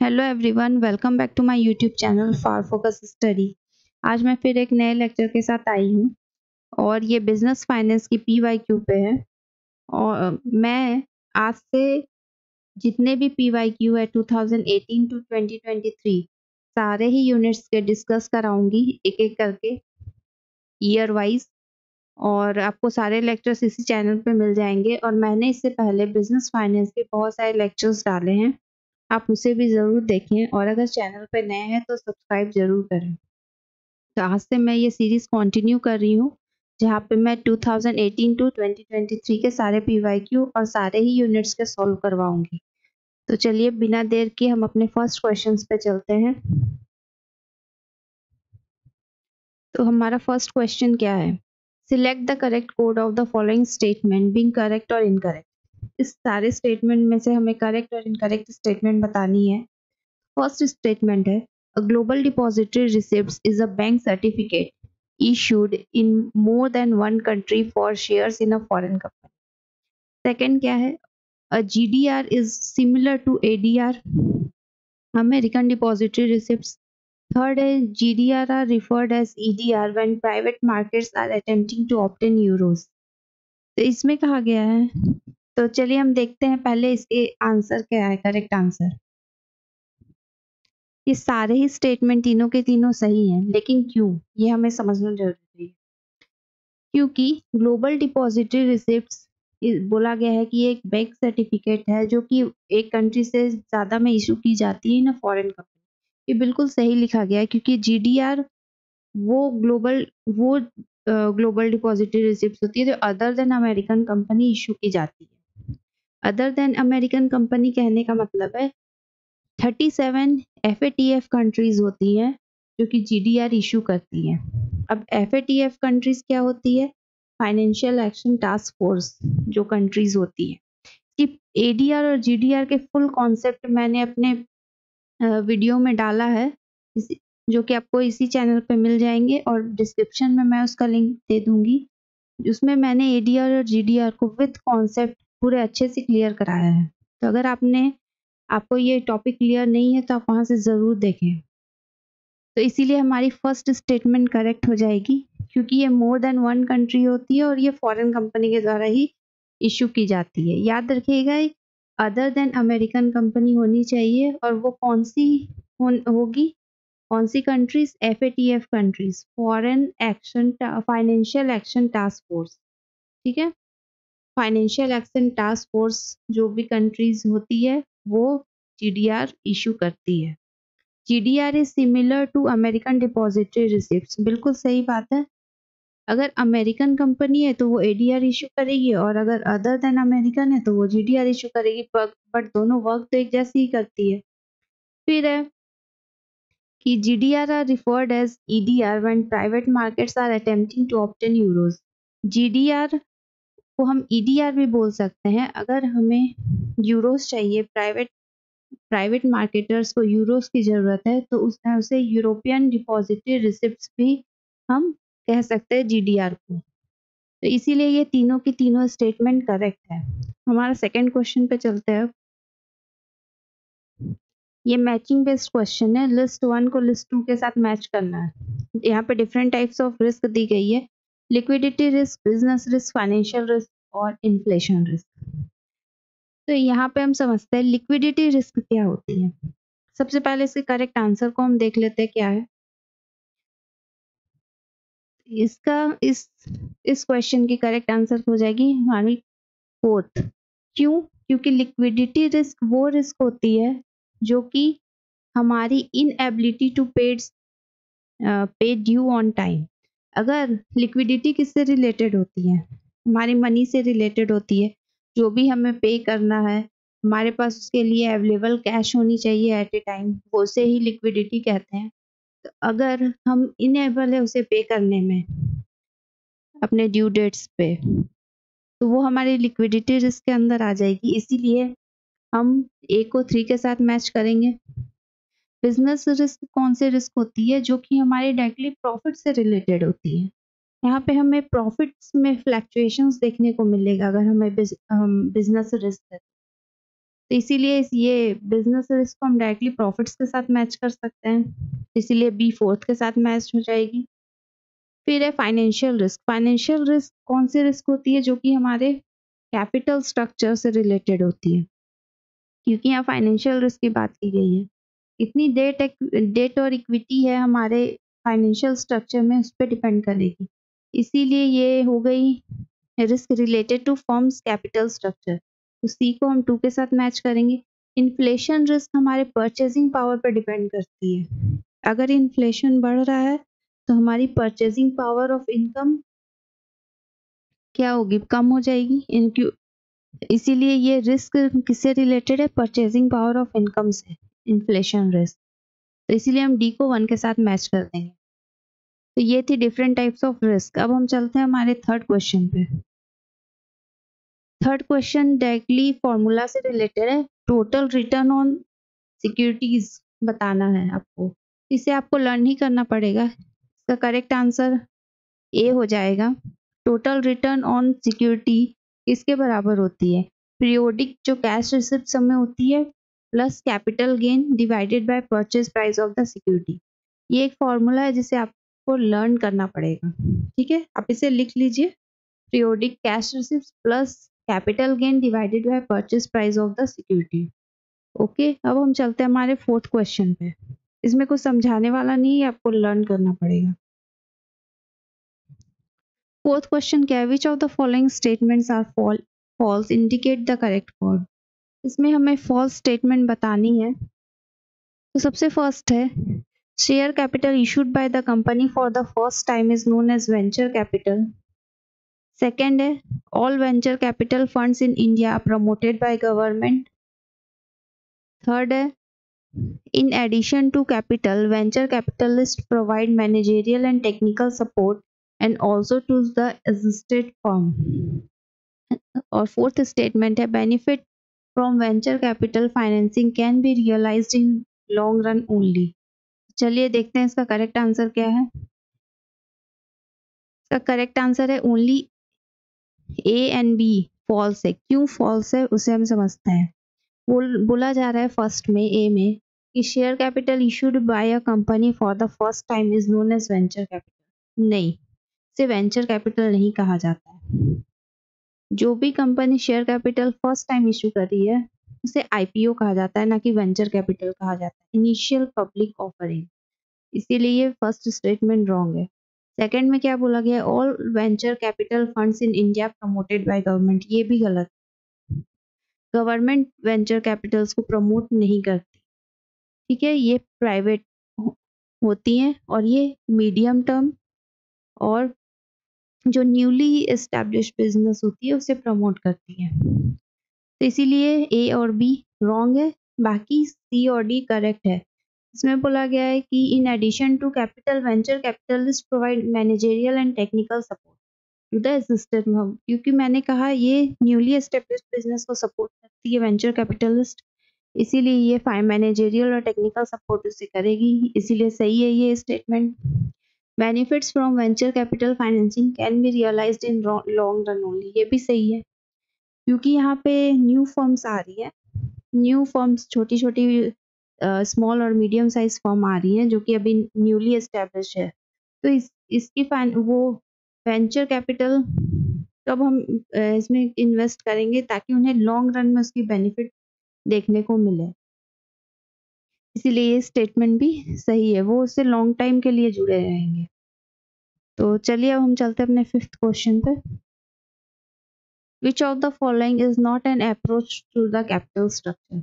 Hello everyone, welcome back to my YouTube channel for focus study. आज मैं फिर एक नए लेक्चर के साथ आई हूँ और ये बिजनेस फाइनेंस की पीवाईक्यू पे है। और मैं आज से जितने भी पीवाईक्यू है 2018 टू 2023 सारे ही यूनिट्स के डिस्कस कराऊंगी एक एक करके ईयर वाइज। और आपको सारे लेक्चर्स इसी चैनल पे मिल जाएंगे। और मैंने इससे पहले बिजनेस फाइनेंस के बहुत सारे लेक्चर्स डाले हैं, आप उसे भी ज़रूर देखें। और अगर चैनल पे नए हैं तो सब्सक्राइब ज़रूर करें। तो आज से मैं ये सीरीज़ कंटिन्यू कर रही हूँ जहाँ पे मैं 2018 टू 2023 के सारे पीवाईक्यू और सारे ही यूनिट्स के सॉल्व करवाऊंगी। तो चलिए बिना देर के हम अपने फर्स्ट क्वेश्चंस पे चलते हैं। तो हमारा फर्स्ट क्वेश्चन क्या है? Select the correct code of the following statement being correct और इनकरेक्ट। इस सारे स्टेटमेंट में से हमें करेक्ट और इनकरेक्ट स्टेटमेंट बतानी है। फर्स्ट स्टेटमेंट है a global depository receipts is a bank certificate issued in more than one country for shares in a foreign company. Second क्या है? A GDR is similar to ADR, American Depository Receipts. Third है GDR are referred as EDR when private markets are attempting to obtain euros. तो इसमें कहा गया है, तो चलिए हम देखते हैं पहले इसके आंसर क्या है, करेक्ट आंसर। ये सारे ही स्टेटमेंट तीनों के तीनों सही हैं, लेकिन क्यों, ये हमें समझना जरूरी है। क्योंकि ग्लोबल डिपॉजिटरी रिसिप्ट्स बोला गया है कि एक बैंक सर्टिफिकेट है जो कि एक कंट्री से ज़्यादा में इशू की जाती है ना फॉरेन कंपनी। ये बिल्कुल सही लिखा गया है क्योंकि जीडीआर वो ग्लोबल डिपॉजिटरी रिसिप्ट्स होती है जो other than American company issue की जाती है। अदर देन अमेरिकन कंपनी कहने का मतलब है 37 FATF कंट्रीज होती हैं जो कि GDR इशू करती हैं। अब FATF कंट्रीज क्या होती है? फाइनेंशियल एक्शन टास्क फोर्स जो कंट्रीज होती है। कि ADR और GDR के फुल कॉन्सेप्ट मैंने अपने वीडियो में डाला है, जो कि आपको इसी चैनल पे मिल जाएंगे और डिस्क्रिप्शन में मैं उसका लिंक दे दूंगी। उसमें मैंने ADR और GDR को विद कॉन्सेप्ट पूरे अच्छे से क्लियर कराया है। तो अगर आपको ये टॉपिक क्लियर नहीं है तो आप वहाँ से ज़रूर देखें। तो इसीलिए हमारी फर्स्ट स्टेटमेंट करेक्ट हो जाएगी क्योंकि ये मोर देन वन कंट्री होती है और ये फॉरेन कंपनी के द्वारा ही इशू की जाती है। याद रखिएगा, अदर देन अमेरिकन कंपनी होनी चाहिए और वो कौन सी होगी, कौन सी countries? FATF countries, foreign action financial action task force. ठीक है, फाइनेंशियल एक्शन टास्क फोर्स जो भी कंट्रीज होती है वो GDR इशू करती है। GDR is similar to American depository receipts. बिल्कुल सही बात है। अगर अमेरिकन कंपनी है तो वो ADR इशू करेगी और अगर अदर देन अमेरिकन है तो वो GDR इशू करेगी, बट दोनों वर्क तो एक जैसी ही करती है। फिर है कि GDR are referred as EDR when private markets are attempting to obtain euros. GDR को हम EDR भी बोल सकते हैं। अगर हमें यूरोज चाहिए, प्राइवेट मार्केटर्स को यूरोस की ज़रूरत है तो उसे यूरोपियन डिपॉजिटरी रिसिप्ट्स भी हम कह सकते हैं GDR को। तो इसीलिए ये तीनों की तीनों स्टेटमेंट करेक्ट है। हमारा सेकंड क्वेश्चन पे चलते हैं। ये मैचिंग बेस्ड क्वेश्चन है, लिस्ट 1 को लिस्ट 2 के साथ मैच करना है। यहाँ पे डिफरेंट टाइप्स ऑफ रिस्क दी गई है, liquidity risk, business risk, financial risk और इन्फ्लेशन रिस्क। तो यहाँ पे हम समझते हैं लिक्विडिटी रिस्क क्या होती है। सबसे पहले इसके करेक्ट आंसर को हम देख लेते हैं क्या है। इसका इस क्वेश्चन की करेक्ट आंसर हो जाएगी हमारी फोर्थ। क्यों? क्योंकि लिक्विडिटी रिस्क वो रिस्क होती है जो कि हमारी इनएबिलिटी टू पे ड्यू ऑन टाइम। अगर लिक्विडिटी किससे रिलेटेड होती है? हमारी मनी से रिलेटेड होती है। जो भी हमें पे करना है हमारे पास उसके लिए अवेलेबल कैश होनी चाहिए एट ए टाइम, वो से ही लिक्विडिटी कहते हैं। तो अगर हम इनेबल है उसे पे करने में अपने ड्यू डेट्स पे, तो वो हमारी लिक्विडिटी रिस्क के अंदर आ जाएगी। इसीलिए हम ए को 3 के साथ मैच करेंगे। बिजनेस रिस्क कौन से रिस्क होती है? जो कि हमारे डायरेक्टली प्रॉफिट से रिलेटेड होती है। यहाँ पे हमें प्रॉफिट्स में फ्लैक्चुएशंस देखने को मिलेगा अगर हमें बिजनेस रिस्क है। तो इसीलिए ये बिजनेस रिस्क को हम डायरेक्टली प्रॉफिट्स के साथ मैच कर सकते हैं, इसीलिए बी फोर्थ के साथ मैच हो जाएगी। फिर है फाइनेंशियल रिस्क। फाइनेंशियल रिस्क कौन सी रिस्क होती है? जो कि हमारे कैपिटल स्ट्रक्चर से रिलेटेड होती है, क्योंकि यहाँ फाइनेंशियल रिस्क की बात की गई है। कितनी डेट और इक्विटी है हमारे फाइनेंशियल स्ट्रक्चर में, उस पर डिपेंड करेगी। इसीलिए ये हो गई risk related to firm's capital structure, तो सी को हम 2 के साथ मैच करेंगे। इन्फ्लेशन रिस्क हमारे परचेजिंग पावर पर डिपेंड करती है। अगर इन्फ्लेशन बढ़ रहा है तो हमारी परचेजिंग पावर ऑफ इनकम क्या होगी? कम हो जाएगी। इसीलिए ये रिस्क किससे रिलेटेड है? परचेजिंग पावर ऑफ इनकम से, इन्फ्लेशन रिस्क। तो इसीलिए हम डी को 1 के साथ मैच कर देंगे। तो ये थी डिफरेंट टाइप्स ऑफ रिस्क। अब हम चलते हैं हमारे थर्ड क्वेश्चन पे। थर्ड क्वेश्चन डायरेक्टली फॉर्मूला से रिलेटेड है। टोटल रिटर्न ऑन सिक्योरिटीज बताना है आपको, इसे आपको लर्न ही करना पड़ेगा। इसका करेक्ट आंसर ए हो जाएगा। टोटल रिटर्न ऑन सिक्योरिटी किसके बराबर होती है? पीरियोडिक जो कैश रिसिप्ट समय होती है plus capital gain divided by purchase price of the security. ये एक फॉर्मूला है जिसे आपको लर्न करना पड़ेगा, ठीक है? आप इसे लिख लीजिए, periodic cash receipt plus capital gain divided by purchase price of the security. Okay, अब हम चलते हैं हमारे फोर्थ क्वेश्चन पे। इसमें कुछ समझाने वाला नहीं है, आपको लर्न करना पड़ेगा। फोर्थ क्वेश्चन क्या है? Which of the following statements are false, indicate the correct word. इसमें हमें फॉल्स स्टेटमेंट बतानी है। तो सबसे फर्स्ट है, share capital issued by the company for the first time is known as venture capital. Second है, all venture capital funds in India are promoted by government. Third है, in addition to capital, venture capitalists provide managerial and technical support and also to the assisted firm. और fourth statement है, benefit from venture capital financing can be realised in long run only. चलिए देखते हैं इसका correct answer क्या है। इसका correct answer है only A and B false है। क्यों फॉल्स है उसे हम समझते हैं। बोला जा रहा है फर्स्ट में, ए में, कि share capital issued by a company for the first time is known as venture capital. नहीं, इसे वेंचर कैपिटल नहीं कहा जाता है। जो भी company share capital first time issue कर रही है उसे आईपीओ कहा जाता है, ना कि वेंचर कैपिटल कहा जाता है, इनिशियल पब्लिक ऑफरिंग। इसीलिए ये फर्स्ट स्टेटमेंट रॉन्ग है। सेकंड में क्या बोला गया? All venture capital funds in India promoted by government. ये भी गलत। गवर्नमेंट वेंचर कैपिटल्स को प्रमोट नहीं करती, ठीक है? ये प्राइवेट होती हैं और ये मीडियम टर्म और जो न्यूली एस्टैब्लिश बिजनेस होती है उसे प्रमोट करती है। तो इसीलिए ए और बी रॉन्ग है, बाकी सी और डी करेक्ट है। इसमें बोला गया है कि in addition to capital, venture capitalist provide managerial and technical support to the assisted firm. क्योंकि मैंने कहा ये न्यूली एस्टेब्लिश बिजनेस को सपोर्ट करती है वेंचर कैपिटलिस्ट, इसीलिए ये मैनेजेरियल और टेक्निकल सपोर्ट उसे करेगी, इसीलिए सही है ये statement. Benefits from venture capital financing can be realised in long run only. ये भी सही है, क्योंकि यहाँ पे न्यू फर्म्स आ रही है, न्यू फर्म्स छोटी छोटी स्मॉल और मीडियम साइज फर्म आ रही हैं जो कि अभी न्यूली एस्टेब्लिश है। तो इसकी वो वेंचर कैपिटल कब हम इसमें इन्वेस्ट करेंगे ताकि उन्हें लॉन्ग रन में उसकी बेनिफिट देखने को मिले, इसीलिए ये स्टेटमेंट भी सही है। वो उससे लॉन्ग टाइम के लिए जुड़े रहेंगे। तो चलिए अब हम चलते हैं अपने फिफ्थ क्वेश्चन पे। Which of the following is not an approach to the capital structure.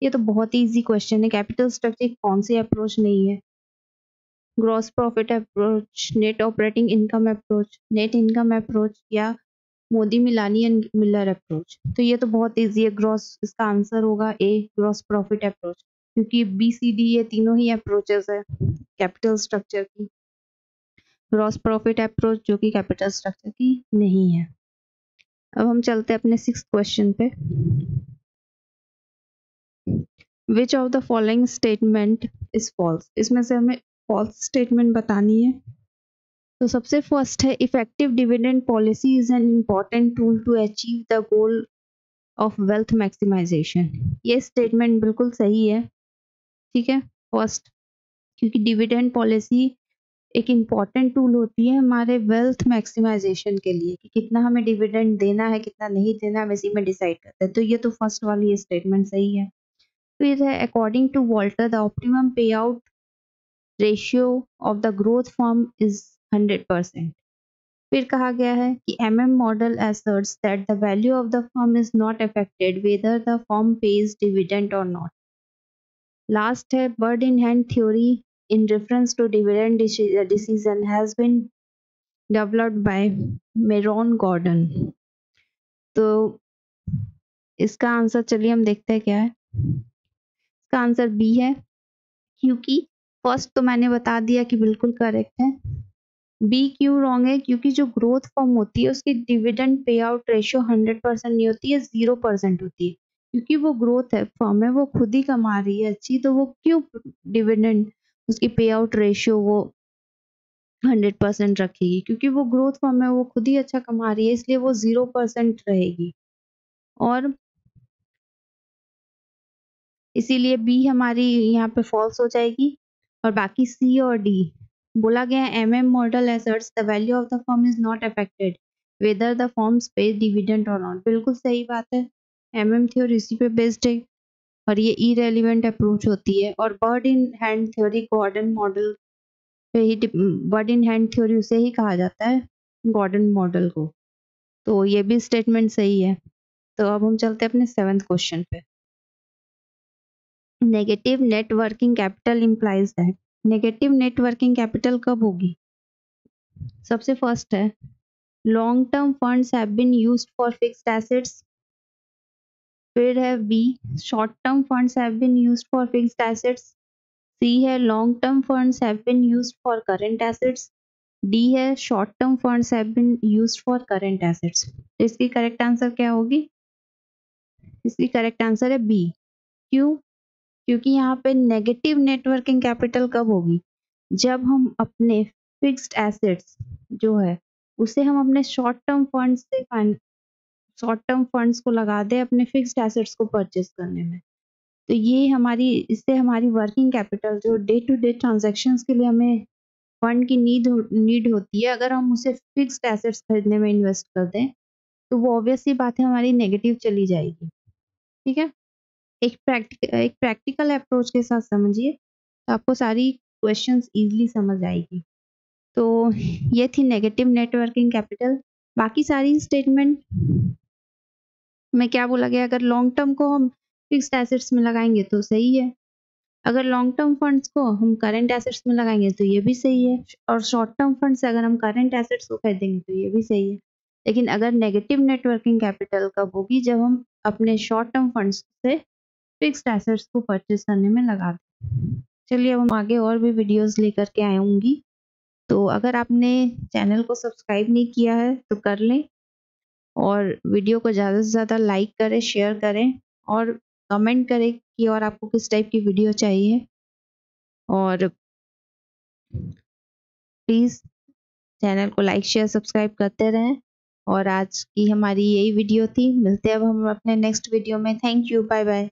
ये तो बहुत इजी क्वेश्चन है। कैपिटल स्ट्रक्चर कौन सी अप्रोच नहीं है? Gross profit approach, net operating income approach, net income approach, या Modigliani and Miller approach. तो ये तो बहुत इजी है। ग्रॉस, इसका आंसर होगा ए, ग्रॉस प्रॉफिट अप्रोच, क्योंकि बी सी डी ये तीनों ही अप्रोचेस है कैपिटल स्ट्रक्चर की। ग्रॉस प्रॉफिट अप्रोच जो कि कैपिटल स्ट्रक्चर की नहीं है। अब हम चलते हैं अपने सिक्स्थ क्वेश्चन पे। Which of the following statement is false. इसमें से हमें फॉल्स स्टेटमेंट बतानी है। तो सबसे फर्स्ट है, effective dividend policy is an important tool to achieve the goal of wealth maximisation. ये स्टेटमेंट बिल्कुल सही है, ठीक है। फर्स्ट, क्योंकि डिविडेंड पॉलिसी एक इम्पॉर्टेंट टूल होती है हमारे वेल्थ मैक्सिमाइजेशन के लिए, कि कितना हमें डिविडेंड देना है कितना नहीं देना है, इसी में डिसाइड करते हैं। तो ये तो फर्स्ट वाली ये स्टेटमेंट सही है। फिर है according to Walter the optimum payout ratio of the growth firm is 100%। फिर कहा गया है कि MM model asserts that the value of the firm is not affected whether the firm pays dividend or not. Last है bird in hand theory in reference to dividend decision has been developed by Meron Gordon. तो इसका answer चलिए हम देखते हैं क्या है। इसका आंसर बी है, क्योंकि फर्स्ट तो मैंने बता दिया कि बिल्कुल करेक्ट है। बी क्यों रॉन्ग है? क्योंकि जो ग्रोथ फॉर्म होती है उसकी डिविडेंड पे आउट रेशियो 100% नहीं होती है, 0% होती है। क्योंकि वो ग्रोथ है फॉर्म है, वो खुद ही कमा रही है अच्छी, तो वो क्यों डिविडेंड उसकी पे आउट रेशियो वो 100% रखेगी? क्योंकि वो ग्रोथ फॉर्म है, वो खुद ही अच्छा कमा रही है, इसलिए वो 0% रहेगी। और इसीलिए बी हमारी यहाँ पे फॉल्स हो जाएगी। और बाकी सी और डी बोला गया है MM model asserts the value of the firm is not affected whether the firms pay dividend or not। बिल्कुल सही बात है, MM थ्योरी इसी पे बेस्ड है और ये irrelevant अप्रोच होती है। और bird in hand theory Gordon model पे ही, बर्ड इन हैंड थ्योरी उसे ही कहा जाता है, गॉर्डन मॉडल को। तो ये भी स्टेटमेंट सही है। तो अब हम चलते हैं अपने 7th क्वेश्चन पे। Negative net working capital implies that. Negative net working capital कब होगी? सबसे फर्स्ट है long term funds have been used for fixed assets. फिर है B short term funds have been used for fixed assets. C है long term funds have been used for current assets. D है short term funds have been used for current assets. इसकी correct answer क्या होगी? इसकी correct answer है B. क्यों? क्योंकि यहाँ पे नेगेटिव नेटवर्किंग कैपिटल कब होगी? जब हम अपने फिक्स्ड एसेट्स जो है उसे हम अपने शॉर्ट टर्म फंड्स से शॉर्ट टर्म फंड्स को लगा दे अपने फिक्स्ड एसेट्स को परचेस करने में। तो ये हमारी, इससे हमारी वर्किंग कैपिटल जो डे टू डे ट्रांजैक्शंस के लिए हमें फंड की नीड होती है, अगर हम उसे फिक्स्ड एसेट्स खरीदने में इन्वेस्ट कर दें तो वो ऑब्वियस सी बात है हमारी नेगेटिव चली जाएगी। ठीक है, एक प्रैक्टिकल अप्रोच के साथ समझिए तो आपको सारी क्वेश्चंस इजीली समझ आएगी। तो ये थी नेगेटिव नेटवर्किंग कैपिटल। बाकी सारी स्टेटमेंट में क्या बोला गया, अगर लॉन्ग टर्म को हम फिक्स्ड एसेट्स में लगाएंगे तो सही है, अगर लॉन्ग टर्म फंड्स को हम करंट एसेट्स में लगाएंगे तो ये भी सही है, और शॉर्ट टर्म फंड से अगर हम करंट एसेट्स को खरीदेंगे तो ये भी सही है। लेकिन अगर नेगेटिव नेटवर्किंग कैपिटल कब होगी? जब हम अपने शॉर्ट टर्म फंड्स से फिक्स्ड एसेट्स को परचेस करने में लगा दें। चलिए अब हम आगे और भी वीडियोस लेकर के आऊँगी। तो अगर आपने चैनल को सब्सक्राइब नहीं किया है तो कर लें, और वीडियो को ज़्यादा से ज़्यादा लाइक करें, शेयर करें और कमेंट करें कि और आपको किस टाइप की वीडियो चाहिए। और प्लीज़ चैनल को लाइक शेयर सब्सक्राइब करते रहें। और आज की हमारी यही वीडियो थी। मिलते हैं अब हम अपने नेक्स्ट वीडियो में। Thank you, bye bye.